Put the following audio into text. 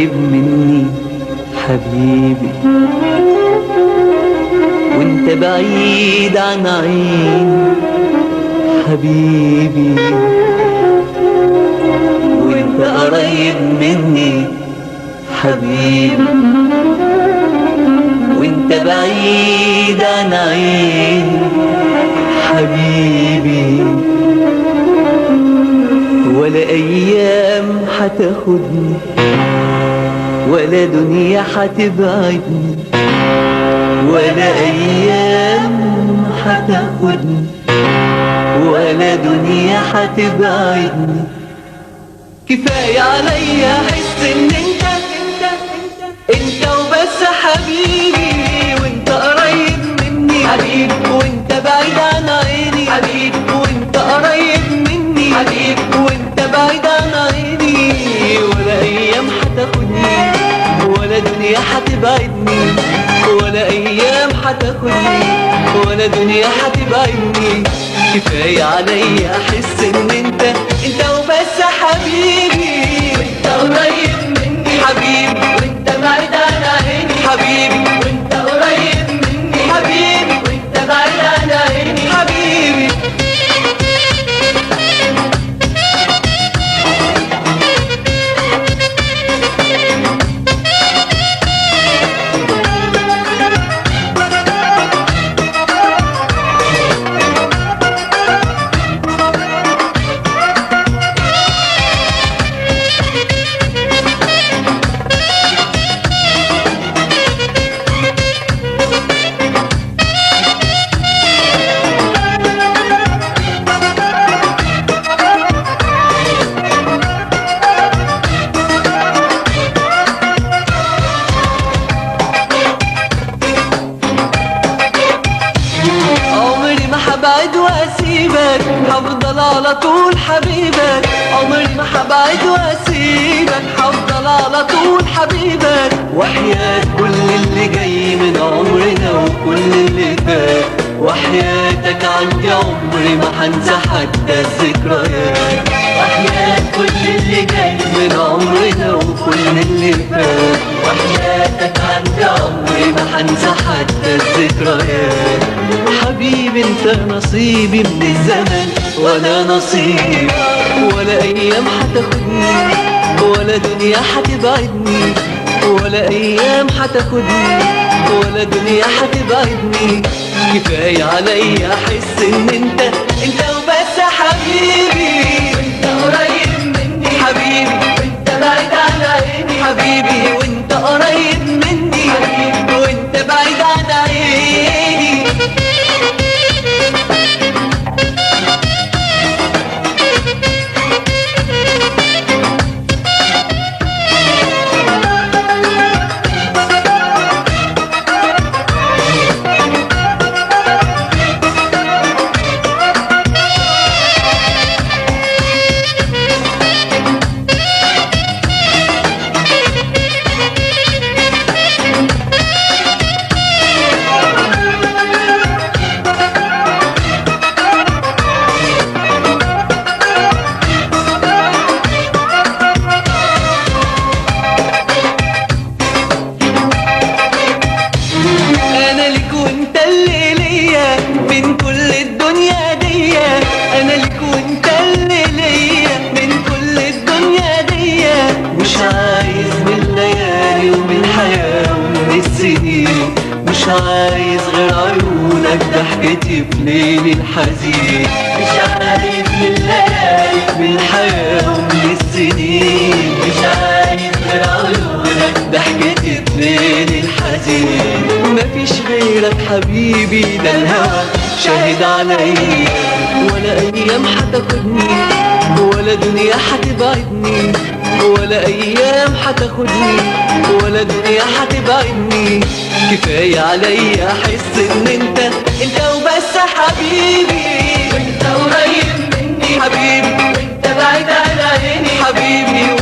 قريب مني حبيبي، وانت بعيد عن عيني حبيبي، وانت قريب مني حبيبي، وانت بعيد عن عيني حبيبي، ولا ايام حتاخدني ولا دنيا حتبعدني، ولا ايام حتاخدني ولا دنيا حتبعدني. كفاية عليا احس ان انت وبس حبيبي، وانت قريب مني حبيب، وانت بعيد عن عيني حبيب، وانت قريب مني حبيب، وانت بعيد عن عيني، ولا ايام حتاخدني ولا دنيا حتبعدني، ولا ايام حتاخدني ولا دنيا حتبعدني. كفاية عليا احس ان انت وبس حبيبي، وانت قريب مني حبيبي، وانت بعيد عن عيني حبيبي، وانت قريب مني حبيبي، وانت بعيد عن عيني حبيبي. هبعد واسيبك، هفضل على طول حبيبك، عمري ما هبعد واسيبك، هفضل على طول حبيبك. وحياة كل اللي جاي من عمرنا وكل اللي فات، وحياتك عندي عمري ما هنسى حتى الذكريات. وحياة كل اللي جاي من عمرنا وكل اللي فات، وحياتك عندي عمري ما هنسى حتى الذكريات. حبيبي انت نصيبي من الزمن وانا نصيب، ولا ايام حتاخدني ولا دنيا حتبعدني، ولا ايام حتاخدني ولا دنيا حتبعدني. كفاية عليا احس ان انت وبس حبيبي، وانت قريب مني حبيبي، وانت بعيد عن عيني حبيبي، وانت قريب مني حبيبي، وانت بعيد عن عيني. من كل الدنيا دي انا لك وانت اللي ليا، من كل الدنيا دي. مش عايز من الليالي ومن الحياة ومن السنين، مش عايز غير عيونك ضحكتي في ليل الحزين. مش عايز من الليالي ومن الحياة ومن السنين، مش عايز غير عيونك ضحكتي في ليل الحزين. مفيش غيرك حبيبي ده الهوى شاهد عليا، ولا ايام حتاخدني ولا دنيا حتبعدني، ولا ايام حتاخدني ولا دنيا حتبعدني. كفاية عليا احس ان انت وبس حبيبي، وانت قريب مني حبيبي، وانت بعيد عن عيني حبيبي.